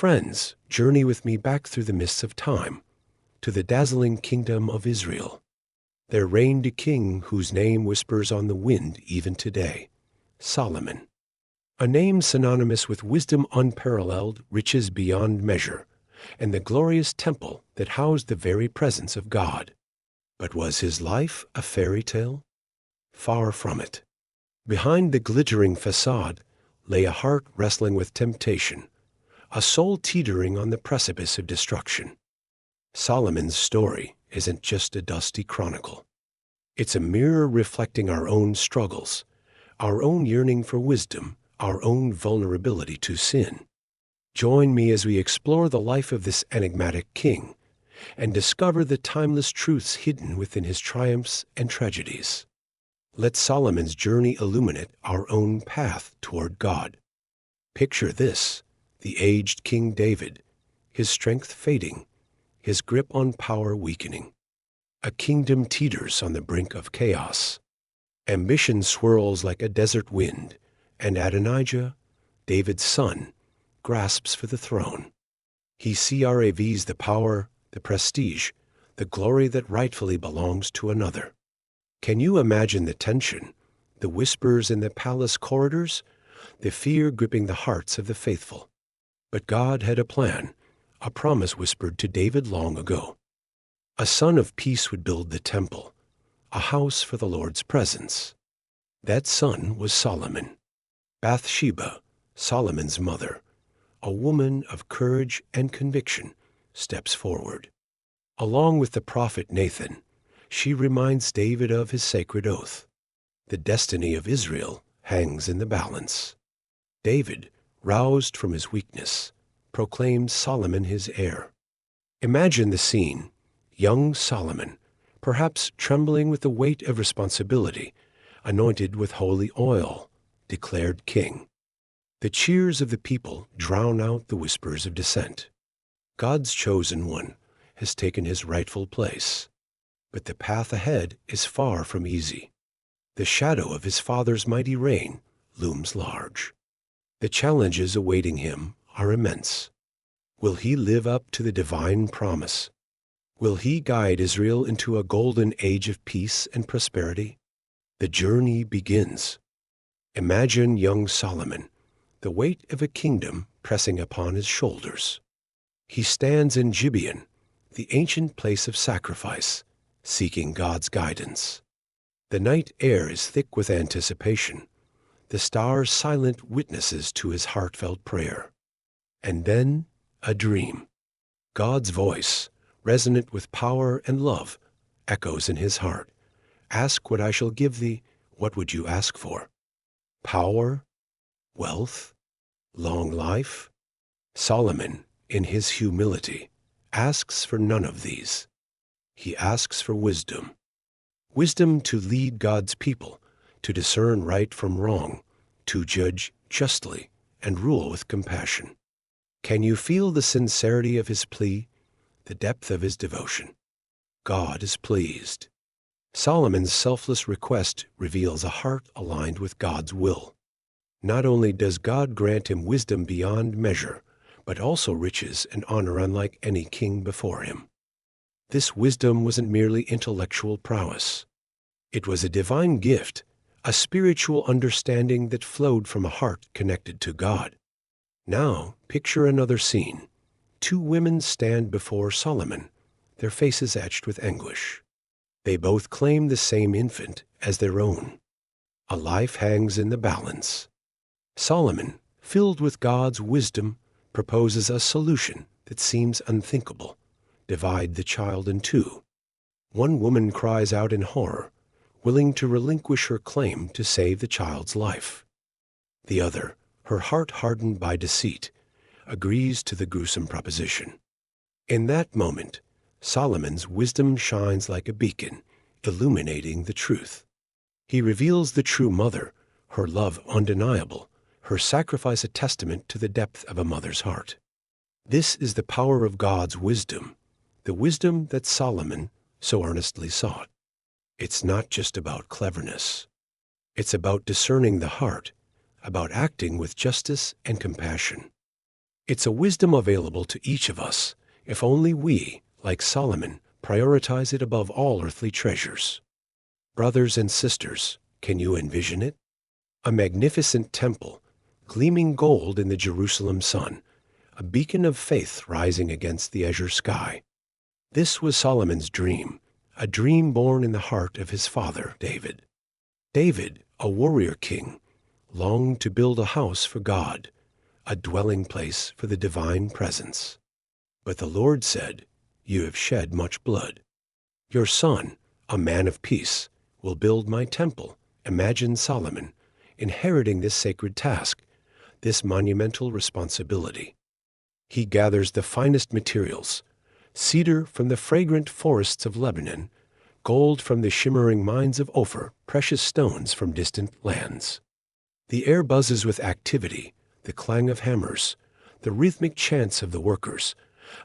Friends, journey with me back through the mists of time, to the dazzling kingdom of Israel. There reigned a king whose name whispers on the wind even today, Solomon. A name synonymous with wisdom unparalleled, riches beyond measure, and the glorious temple that housed the very presence of God. But was his life a fairy tale? Far from it. Behind the glittering facade lay a heart wrestling with temptation, a soul teetering on the precipice of destruction. Solomon's story isn't just a dusty chronicle. It's a mirror reflecting our own struggles, our own yearning for wisdom, our own vulnerability to sin. Join me as we explore the life of this enigmatic king and discover the timeless truths hidden within his triumphs and tragedies. Let Solomon's journey illuminate our own path toward God. Picture this: the aged King David, his strength fading, his grip on power weakening. A kingdom teeters on the brink of chaos. Ambition swirls like a desert wind, and Adonijah, David's son, grasps for the throne. He craves the power, the prestige, the glory that rightfully belongs to another. Can you imagine the tension, the whispers in the palace corridors, the fear gripping the hearts of the faithful? But God had a plan, a promise whispered to David long ago. A son of peace would build the temple, a house for the Lord's presence. That son was Solomon. Bathsheba, Solomon's mother, a woman of courage and conviction, steps forward. Along with the prophet Nathan, she reminds David of his sacred oath. The destiny of Israel hangs in the balance. David, roused from his weakness, proclaims Solomon his heir. Imagine the scene: young Solomon, perhaps trembling with the weight of responsibility, anointed with holy oil, declared king. The cheers of the people drown out the whispers of dissent. God's chosen one has taken his rightful place. But the path ahead is far from easy. The shadow of his father's mighty reign looms large. The challenges awaiting him are immense. Will he live up to the divine promise? Will he guide Israel into a golden age of peace and prosperity? The journey begins. Imagine young Solomon, the weight of a kingdom pressing upon his shoulders. He stands in Gibeon, the ancient place of sacrifice, seeking God's guidance. The night air is thick with anticipation, the stars silent witnesses to his heartfelt prayer. And then a dream. God's voice, resonant with power and love, echoes in his heart. Ask what I shall give thee. What would you ask for? Power? Wealth? Long life? Solomon, in his humility, asks for none of these. He asks for wisdom. Wisdom to lead God's people, to discern right from wrong, to judge justly and rule with compassion. Can you feel the sincerity of his plea, the depth of his devotion? God is pleased. Solomon's selfless request reveals a heart aligned with God's will. Not only does God grant him wisdom beyond measure, but also riches and honor unlike any king before him. This wisdom wasn't merely intellectual prowess. It was a divine gift, a spiritual understanding that flowed from a heart connected to God. Now, picture another scene. Two women stand before Solomon, their faces etched with anguish. They both claim the same infant as their own. A life hangs in the balance. Solomon, filled with God's wisdom, proposes a solution that seems unthinkable. Divide the child in two. One woman cries out in horror, willing to relinquish her claim to save the child's life. The other, her heart hardened by deceit, agrees to the gruesome proposition. In that moment, Solomon's wisdom shines like a beacon, illuminating the truth. He reveals the true mother, her love undeniable, her sacrifice a testament to the depth of a mother's heart. This is the power of God's wisdom, the wisdom that Solomon so earnestly sought. It's not just about cleverness. It's about discerning the heart, about acting with justice and compassion. It's a wisdom available to each of us, if only we, like Solomon, prioritize it above all earthly treasures. Brothers and sisters, can you envision it? A magnificent temple, gleaming gold in the Jerusalem sun, a beacon of faith rising against the azure sky. This was Solomon's dream, a dream born in the heart of his father, David. David, a warrior king, longed to build a house for God, a dwelling place for the divine presence. But the Lord said, "You have shed much blood. Your son, a man of peace, will build my temple." Imagine Solomon inheriting this sacred task, this monumental responsibility. He gathers the finest materials, cedar from the fragrant forests of Lebanon, gold from the shimmering mines of Ophir, precious stones from distant lands. The air buzzes with activity, the clang of hammers, the rhythmic chants of the workers,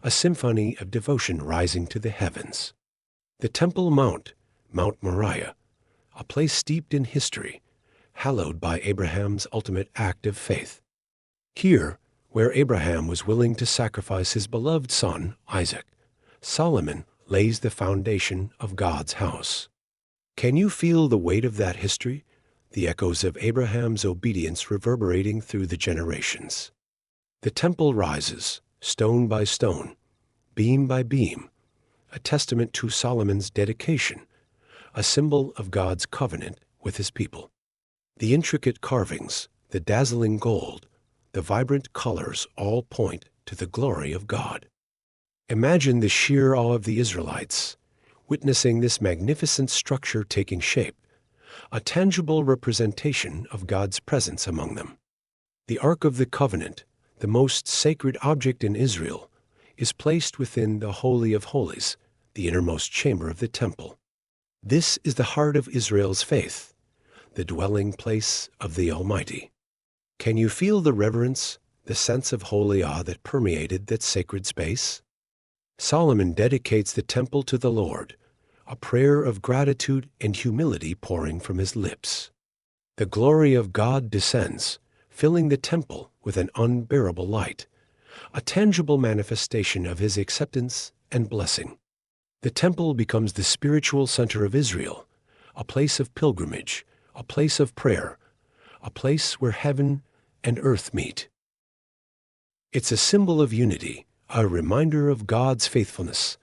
a symphony of devotion rising to the heavens. The Temple Mount, Mount Moriah, a place steeped in history, hallowed by Abraham's ultimate act of faith. Here, where Abraham was willing to sacrifice his beloved son, Isaac, Solomon lays the foundation of God's house. Can you feel the weight of that history, the echoes of Abraham's obedience reverberating through the generations? The temple rises, stone by stone, beam by beam, a testament to Solomon's dedication, a symbol of God's covenant with his people. The intricate carvings, the dazzling gold, the vibrant colors all point to the glory of God. Imagine the sheer awe of the Israelites, witnessing this magnificent structure taking shape, a tangible representation of God's presence among them. The Ark of the Covenant, the most sacred object in Israel, is placed within the Holy of Holies, the innermost chamber of the temple. This is the heart of Israel's faith, the dwelling place of the Almighty. Can you feel the reverence, the sense of holy awe that permeated that sacred space? Solomon dedicates the temple to the Lord, a prayer of gratitude and humility pouring from his lips. The glory of God descends, filling the temple with an unbearable light, a tangible manifestation of his acceptance and blessing. The temple becomes the spiritual center of Israel, a place of pilgrimage, a place of prayer, a place where heaven and earth meet. It's a symbol of unity, a reminder of God's faithfulness,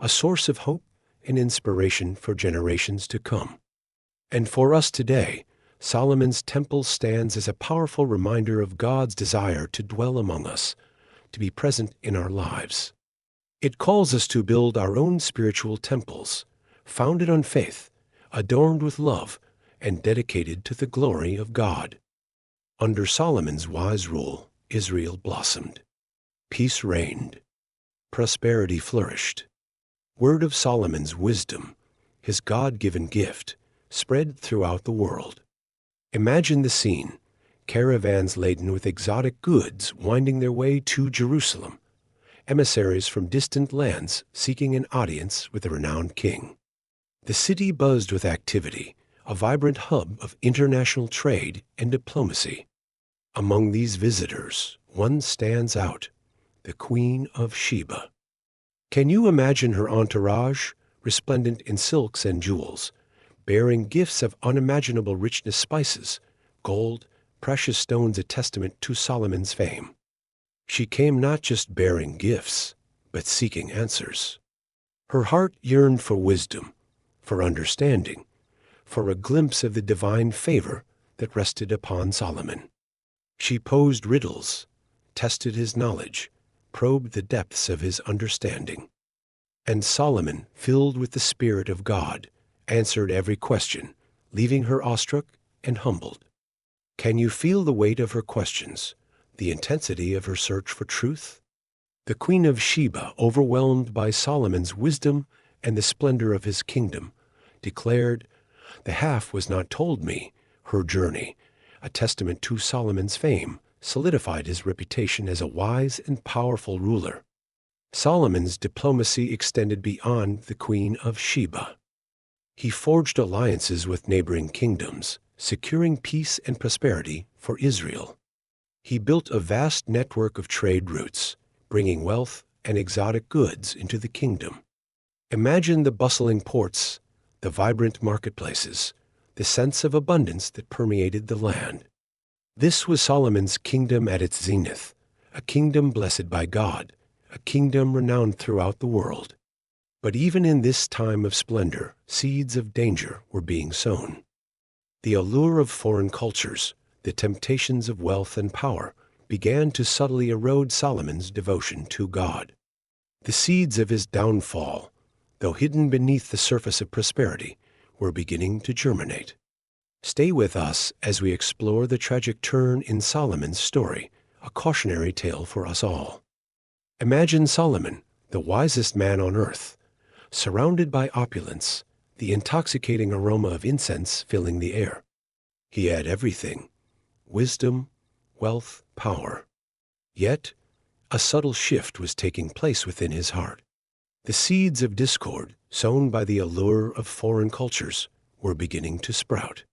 a source of hope and inspiration for generations to come. And for us today, Solomon's temple stands as a powerful reminder of God's desire to dwell among us, to be present in our lives. It calls us to build our own spiritual temples, founded on faith, adorned with love, and dedicated to the glory of God. Under Solomon's wise rule, Israel blossomed. Peace reigned. Prosperity flourished. Word of Solomon's wisdom, his God-given gift, spread throughout the world. Imagine the scene, caravans laden with exotic goods winding their way to Jerusalem, emissaries from distant lands seeking an audience with the renowned king. The city buzzed with activity, a vibrant hub of international trade and diplomacy. Among these visitors, one stands out, the Queen of Sheba. Can you imagine her entourage, resplendent in silks and jewels, bearing gifts of unimaginable richness, spices, gold, precious stones, a testament to Solomon's fame? She came not just bearing gifts, but seeking answers. Her heart yearned for wisdom, for understanding, for a glimpse of the divine favor that rested upon Solomon. She posed riddles, tested his knowledge, probed the depths of his understanding. And Solomon, filled with the Spirit of God, answered every question, leaving her awestruck and humbled. Can you feel the weight of her questions, the intensity of her search for truth? The Queen of Sheba, overwhelmed by Solomon's wisdom and the splendor of his kingdom, declared, "The half was not told me." Her journey, a testament to Solomon's fame, solidified his reputation as a wise and powerful ruler. Solomon's diplomacy extended beyond the Queen of Sheba. He forged alliances with neighboring kingdoms, securing peace and prosperity for Israel. He built a vast network of trade routes, bringing wealth and exotic goods into the kingdom. Imagine the bustling ports, the vibrant marketplaces, the sense of abundance that permeated the land. This was Solomon's kingdom at its zenith, a kingdom blessed by God, a kingdom renowned throughout the world. But even in this time of splendor, seeds of danger were being sown. The allure of foreign cultures, the temptations of wealth and power, began to subtly erode Solomon's devotion to God. The seeds of his downfall, though hidden beneath the surface of prosperity, were beginning to germinate. Stay with us as we explore the tragic turn in Solomon's story, a cautionary tale for us all. Imagine Solomon, the wisest man on earth, surrounded by opulence, the intoxicating aroma of incense filling the air. He had everything: wisdom, wealth, power. Yet, a subtle shift was taking place within his heart. The seeds of discord, sown by the allure of foreign cultures, were beginning to sprout.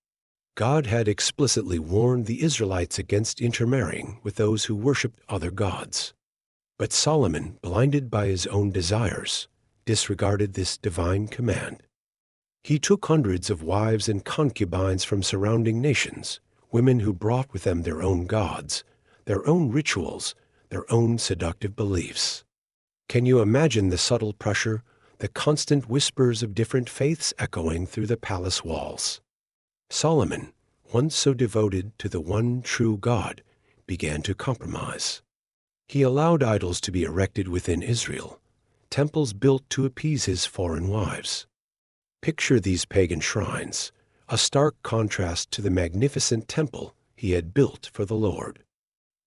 God had explicitly warned the Israelites against intermarrying with those who worshipped other gods. But Solomon, blinded by his own desires, disregarded this divine command. He took hundreds of wives and concubines from surrounding nations, women who brought with them their own gods, their own rituals, their own seductive beliefs. Can you imagine the subtle pressure, the constant whispers of different faiths echoing through the palace walls? Solomon, once so devoted to the one true God, began to compromise. He allowed idols to be erected within Israel, temples built to appease his foreign wives. Picture these pagan shrines, a stark contrast to the magnificent temple he had built for the Lord.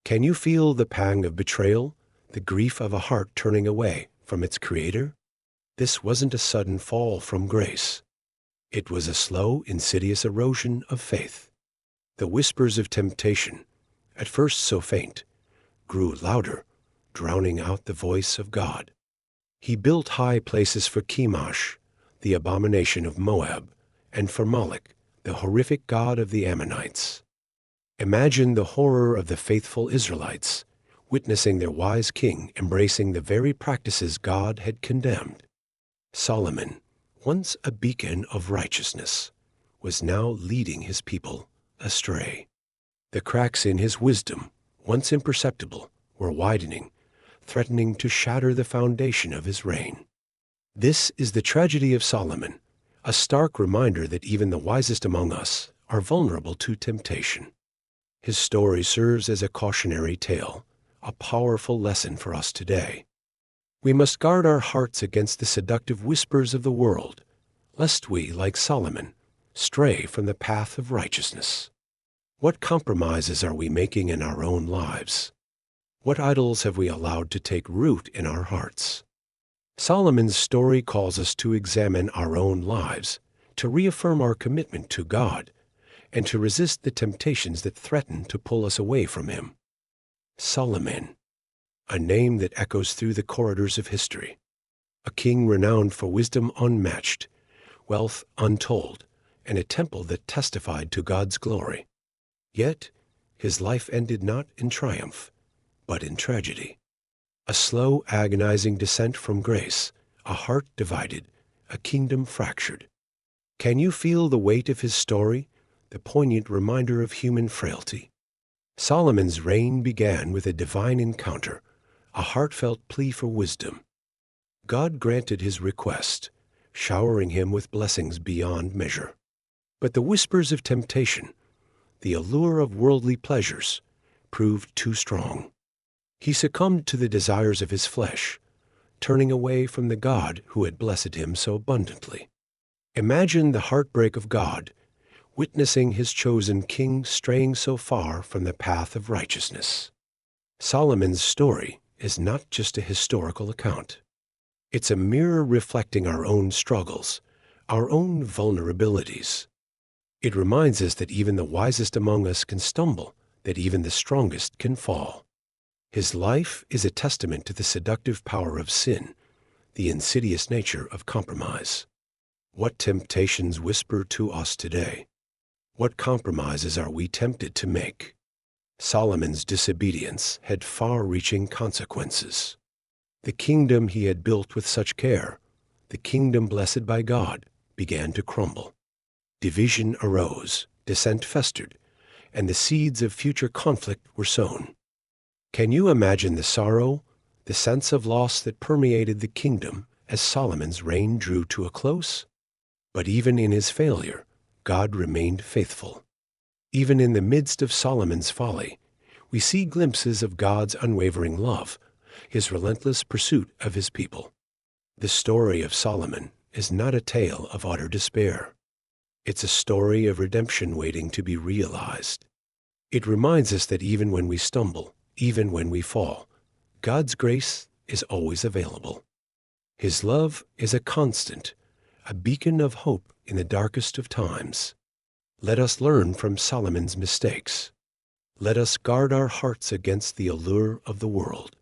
Can you feel the pang of betrayal, the grief of a heart turning away from its Creator? This wasn't a sudden fall from grace. It was a slow, insidious erosion of faith. The whispers of temptation, at first so faint, grew louder, drowning out the voice of God. He built high places for Chemosh, the abomination of Moab, and for Moloch, the horrific god of the Ammonites. Imagine the horror of the faithful Israelites, witnessing their wise king embracing the very practices God had condemned. Solomon, once a beacon of righteousness, was now leading his people astray. The cracks in his wisdom, once imperceptible, were widening, threatening to shatter the foundation of his reign. This is the tragedy of Solomon, a stark reminder that even the wisest among us are vulnerable to temptation. His story serves as a cautionary tale, a powerful lesson for us today. We must guard our hearts against the seductive whispers of the world, lest we, like Solomon, stray from the path of righteousness. What compromises are we making in our own lives? What idols have we allowed to take root in our hearts? Solomon's story calls us to examine our own lives, to reaffirm our commitment to God, and to resist the temptations that threaten to pull us away from Him. Solomon, a name that echoes through the corridors of history, a king renowned for wisdom unmatched, wealth untold, and a temple that testified to God's glory. Yet, his life ended not in triumph, but in tragedy. A slow, agonizing descent from grace, a heart divided, a kingdom fractured. Can you feel the weight of his story, the poignant reminder of human frailty? Solomon's reign began with a divine encounter, a heartfelt plea for wisdom. God granted his request, showering him with blessings beyond measure. But the whispers of temptation, the allure of worldly pleasures, proved too strong. He succumbed to the desires of his flesh, turning away from the God who had blessed him so abundantly. Imagine the heartbreak of God, witnessing his chosen king straying so far from the path of righteousness. Solomon's story is not just a historical account. It's a mirror reflecting our own struggles, our own vulnerabilities. It reminds us that even the wisest among us can stumble, that even the strongest can fall. His life is a testament to the seductive power of sin, the insidious nature of compromise. What temptations whisper to us today? What compromises are we tempted to make? Solomon's disobedience had far-reaching consequences. The kingdom he had built with such care, the kingdom blessed by God, began to crumble. Division arose, dissent festered, and the seeds of future conflict were sown. Can you imagine the sorrow, the sense of loss that permeated the kingdom as Solomon's reign drew to a close? But even in his failure, God remained faithful. Even in the midst of Solomon's folly, we see glimpses of God's unwavering love, his relentless pursuit of his people. The story of Solomon is not a tale of utter despair. It's a story of redemption waiting to be realized. It reminds us that even when we stumble, even when we fall, God's grace is always available. His love is a constant, a beacon of hope in the darkest of times. Let us learn from Solomon's mistakes. Let us guard our hearts against the allure of the world.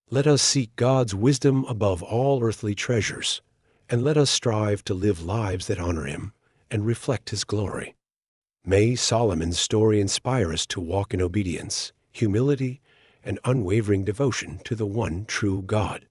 Let us seek God's wisdom above all earthly treasures, and let us strive to live lives that honor Him and reflect His glory. May Solomon's story inspire us to walk in obedience, humility, and unwavering devotion to the one true God.